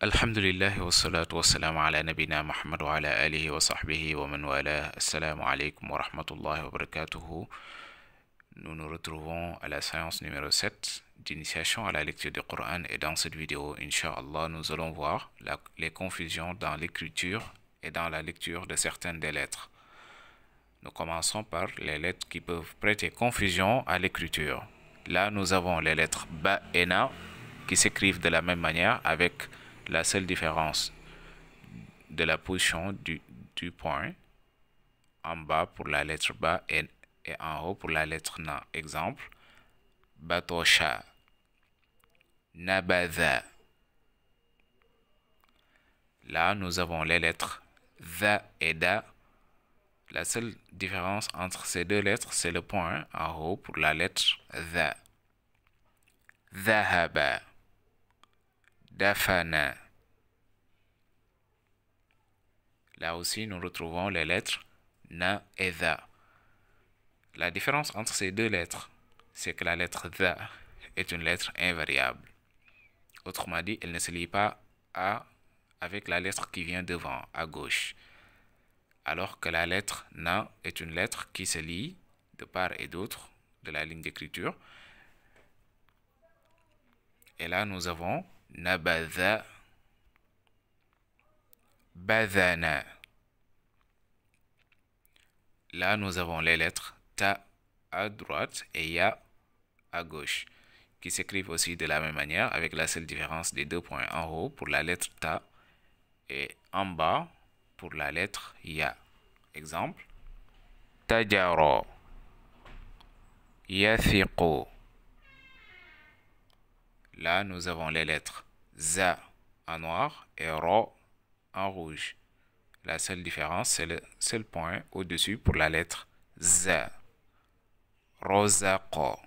Alhamdulillah wa salatu wa salam ala nabina Muhammad wa ala alihi wa sahbihi wa man wala. Assalamu alaikum wa rahmatullahi wa barakatuhu. Nous nous retrouvons à la séance numéro 7 d'initiation à la lecture du Coran et dans cette vidéo, Inch'Allah, nous allons voir les confusions dans l'écriture et dans la lecture de certaines des lettres. Nous commençons par les lettres qui peuvent prêter confusion à l'écriture. Là, nous avons les lettres Ba et Na qui s'écrivent de la même manière avec la seule différence de la position du point en bas pour la lettre Ba et en haut pour la lettre Na. Exemple, Batosha, Nabadha. Là, nous avons les lettres Tha et Da. La seule différence entre ces deux lettres, c'est le point en haut pour la lettre Tha. Dhahaba, Dafana. Là aussi, nous retrouvons les lettres Na et Tha. La différence entre ces deux lettres, c'est que la lettre Tha est une lettre invariable. Autrement dit, elle ne se lie pas avec la lettre qui vient devant, à gauche. Alors que la lettre Na est une lettre qui se lie de part et d'autre de la ligne d'écriture. Et là, nous avons Nabadha, Badhana. Là, nous avons les lettres Ta à droite et Ya à gauche, qui s'écrivent aussi de la même manière avec la seule différence des deux points en haut pour la lettre Ta et en bas pour la lettre Ya. Exemple, Tajaro, Yathiqo. Là, nous avons les lettres Za en noir et Ro en rouge. La seule différence, c'est le seul point au-dessus pour la lettre Z. Rozaqo.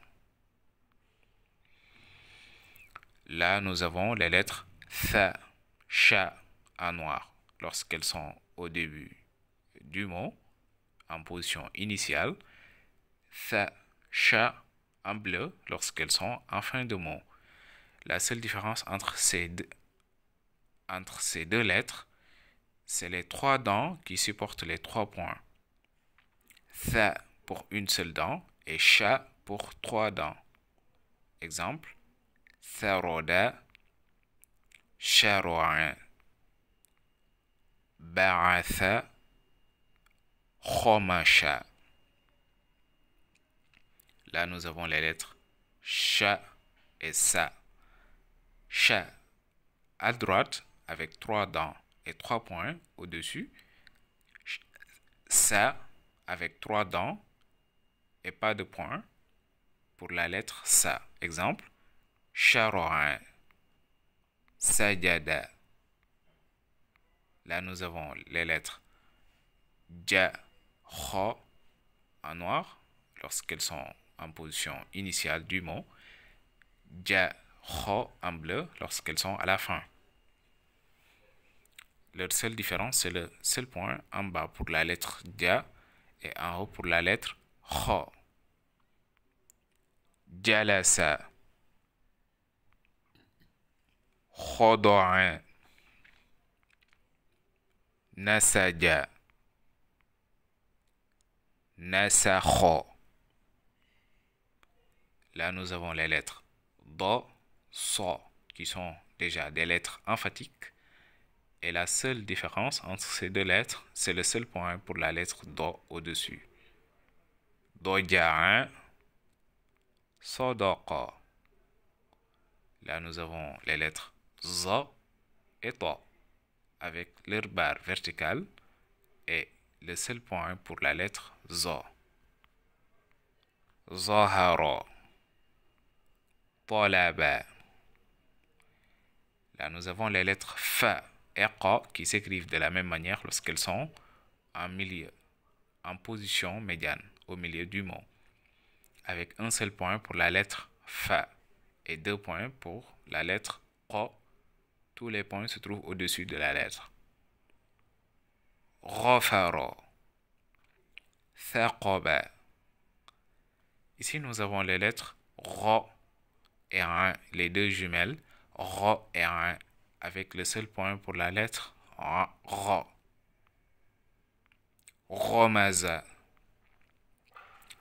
Là, nous avons les lettres Tha, Sha en noir lorsqu'elles sont au début du mot en position initiale. Tha, Sha en bleu lorsqu'elles sont en fin de mot. La seule différence entre ces deux lettres, c'est les trois dents qui supportent les trois points. Tha pour une seule dent et Sha pour trois dents. Exemple, Tharoda, Sharo'an, Ba'atha, Khomasha. Là, nous avons les lettres Sha et Sa. Sha à droite avec trois dents et trois points au-dessus. Sa avec trois dents et pas de points pour la lettre Sa. Exemple, Sharo'an, Sajada. Là, nous avons les lettres Ja, Kho en noir lorsqu'elles sont en position initiale du mot. Ja, Kho en bleu lorsqu'elles sont à la fin. Leur seule différence, c'est le seul point en bas pour la lettre Ja et en haut pour la lettre Kho. Jalasa, Khodo'an, Nasaja, Nasakho. Là, nous avons les lettres Do, So, qui sont déjà des lettres emphatiques. Et la seule différence entre ces deux lettres, c'est le seul point pour la lettre Do au-dessus. Doja'an, Sodoqa. Là, nous avons les lettres Zo et To, avec leur barre verticale et le seul point pour la lettre Zo. Zoharo, Tolaba. Là, nous avons les lettres Fa et Qa qui s'écrivent de la même manière lorsqu'elles sont en milieu, en position médiane, au milieu du mot, avec un seul point pour la lettre Fa et deux points pour la lettre Qa. Tous les points se trouvent au-dessus de la lettre. Ghafaro, Thaqaba. Ici, nous avons les lettres Ro et un, les deux jumelles, Ro et un avec le seul point pour la lettre Ra. Romaza.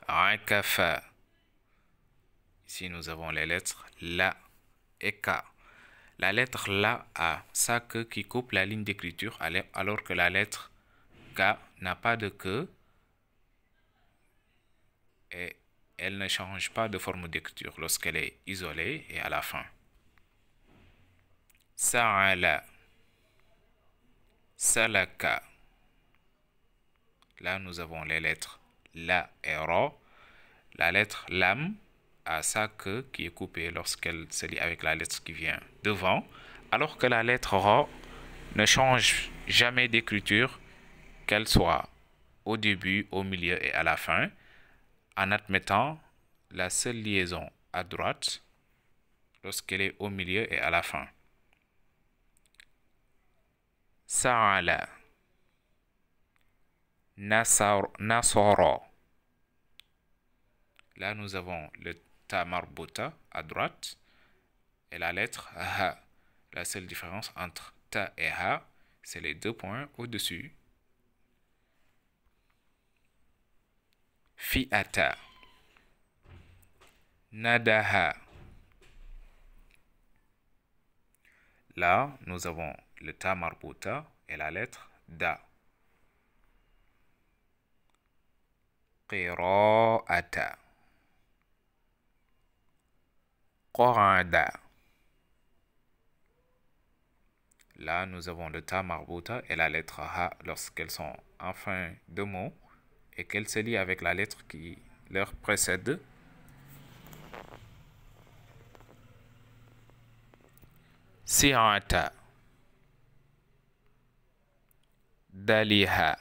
Akafa. Ici, nous avons les lettres La et Ka. La lettre La a sa queue qui coupe la ligne d'écriture, alors que la lettre Ka n'a pas de queue et elle ne change pas de forme d'écriture lorsqu'elle est isolée et à la fin. Sa'ala. Salaka. Là, nous avons les lettres La et Ra. La lettre Lam a sa queue qui est coupée lorsqu'elle se lie avec la lettre qui vient devant, alors que la lettre Ra ne change jamais d'écriture, qu'elle soit au début, au milieu et à la fin, en admettant la seule liaison à droite lorsqu'elle est au milieu et à la fin. Sa'ala. Nasara. Là, nous avons le ta marbuta à droite et la lettre Ha. La seule différence entre ta et Ha, c'est les deux points au-dessus. Fi'ata. Nadaha. Là, nous avons le ta marbuta et la lettre Da. Qira'ata. Qa'ada. Là, nous avons le ta marbuta et la lettre Ha lorsqu'elles sont en fin de mot et qu'elles se lient avec la lettre qui leur précède. Si'ata. Daliha.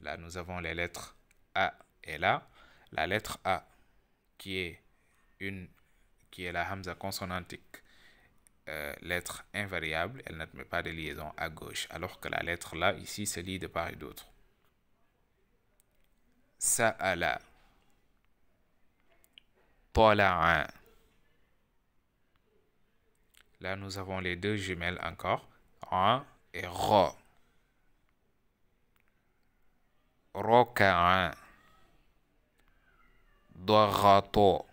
Là, nous avons les lettres A et là, la lettre A qui est la hamza consonantique, lettre invariable, elle n'admet pas de liaison à gauche, alors que la lettre là, ici, se lie de part et d'autre. Sa'ala. Tala'a. Là, nous avons les deux jumelles encore, Ra et Ra. Raka'a. Darato.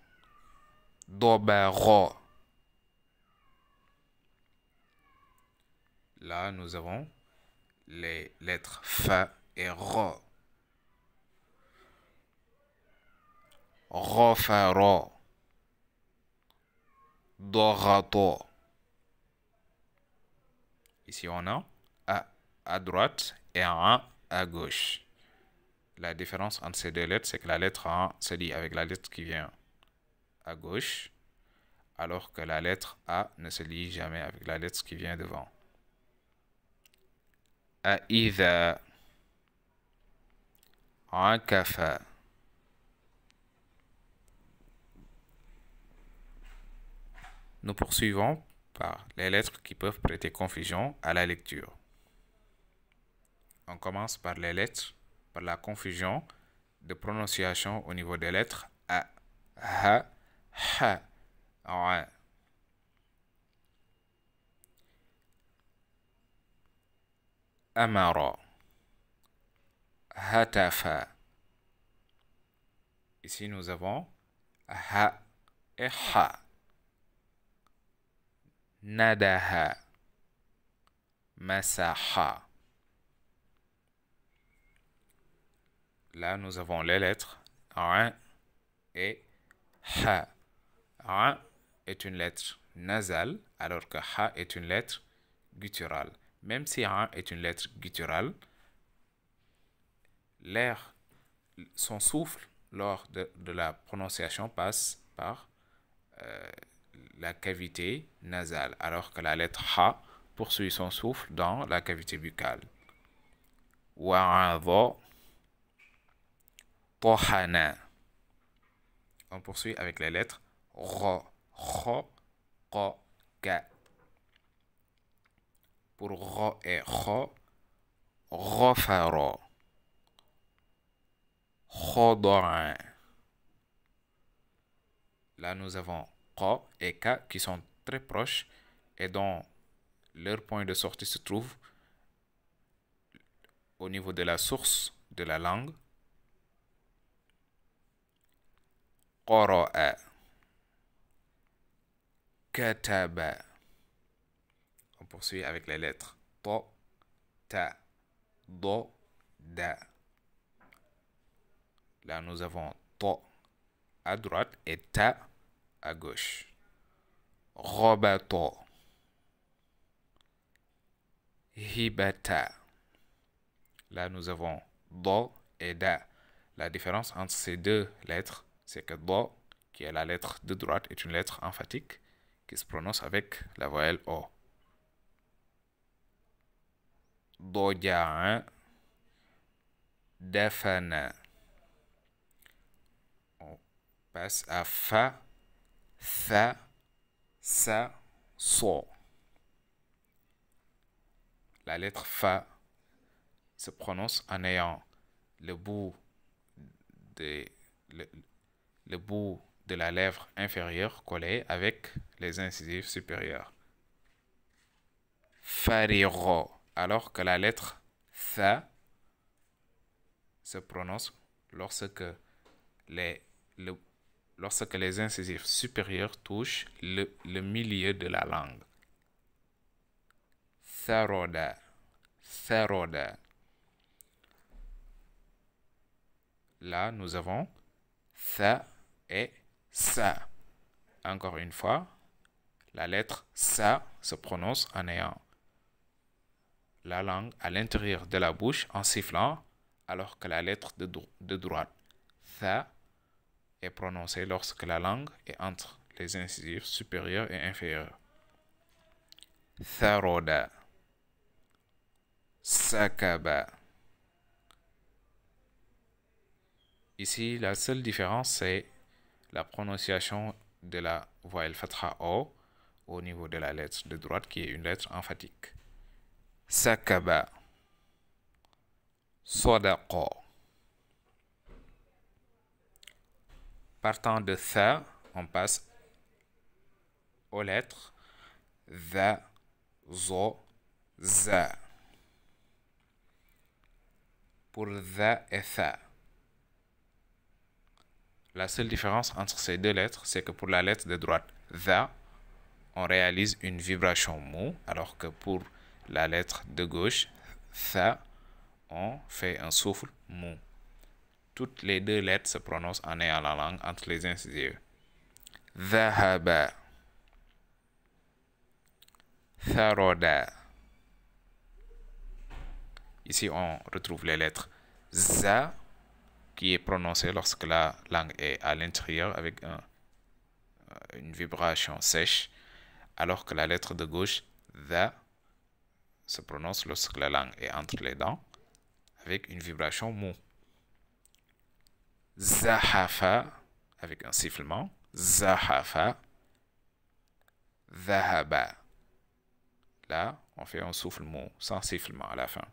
Dobara. Là, nous avons les lettres Fa et Ra. Rafara. Dorato. Ici, on a A à droite et un A à gauche. La différence entre ces deux lettres, c'est que la lettre A se lie avec la lettre qui vient à gauche, alors que la lettre A ne se lie jamais avec la lettre qui vient devant. Aïdha. Akafa. Nous poursuivons par les lettres qui peuvent prêter confusion à la lecture. On commence par les lettres, par la confusion de prononciation au niveau des lettres A, Ha, Ha, Ra. Amara. Hatafa. Ici, nous avons Ha et Ha. Nadaha. Masaha. Là, nous avons les lettres Ra et Ha. Ra est une lettre nasale, alors que Ha est une lettre gutturale. Même si Ra est une lettre gutturale, son souffle lors de la prononciation passe par la cavité nasale, alors que la lettre Ha poursuit son souffle dans la cavité buccale. Wa'adha. Tahana. On poursuit avec les lettres Ra, Kha, Qa, Ka. Pour Ra et Kha, Ghafara. Khada'a. Là, nous avons Qa et Ka qui sont très proches, et dont leur point de sortie se trouve au niveau de la source de la langue. Qara'a, kataba. On poursuit avec les lettres to, ta, do, da. Là, nous avons to à droite et ta à gauche. Robato, hibata. Là, nous avons do et da. La différence entre ces deux lettres, c'est que do, qui est la lettre de droite, est une lettre emphatique qui se prononce avec la voyelle O. Doja'a, dafana. On passe à fa, tha, sa, so. La lettre fa se prononce en ayant le bout de la lèvre inférieure collé avec les incisives supérieures. Fariro, alors que la lettre tha se prononce lorsque les incisives supérieures touchent le milieu de la langue. Tharoda, tharoda. Là, nous avons tha et sa. Encore une fois, la lettre sa se prononce en ayant la langue à l'intérieur de la bouche en sifflant, alors que la lettre de droite, tha, est prononcée lorsque la langue est entre les incisives supérieures et inférieures. Tharoda, sakaba. Ici, la seule différence, c'est la prononciation de la voyelle fatha O au niveau de la lettre de droite, qui est une lettre emphatique. Sakaba, sadaqa. Partant de tha, on passe aux lettres tha, zo, za. Pour tha et tha, la seule différence entre ces deux lettres, c'est que pour la lettre de droite, tha, on réalise une vibration mou, alors que pour la lettre de gauche, tha, on fait un souffle mou. Toutes les deux lettres se prononcent en ayant la langue entre les incisives. Dhahaba, tharoda. Ici, on retrouve les lettres za, qui est prononcée lorsque la langue est à l'intérieur avec une vibration sèche, alors que la lettre de gauche, dha, se prononce lorsque la langue est entre les dents avec une vibration mou. Zahafa, avec un sifflement. Zahafa, dhahaba. Là, on fait un souffle mou, sans sifflement à la fin.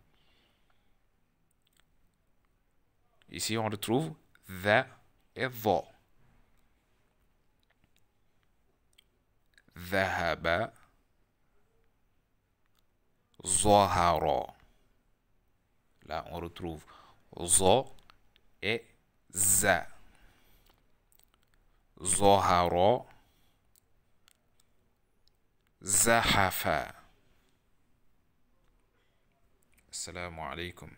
Ici, on retrouve dha et dho. Dhahaba, zahara. Là, on retrouve zo et za. Zahara, zahafa. Assalamu alaikum.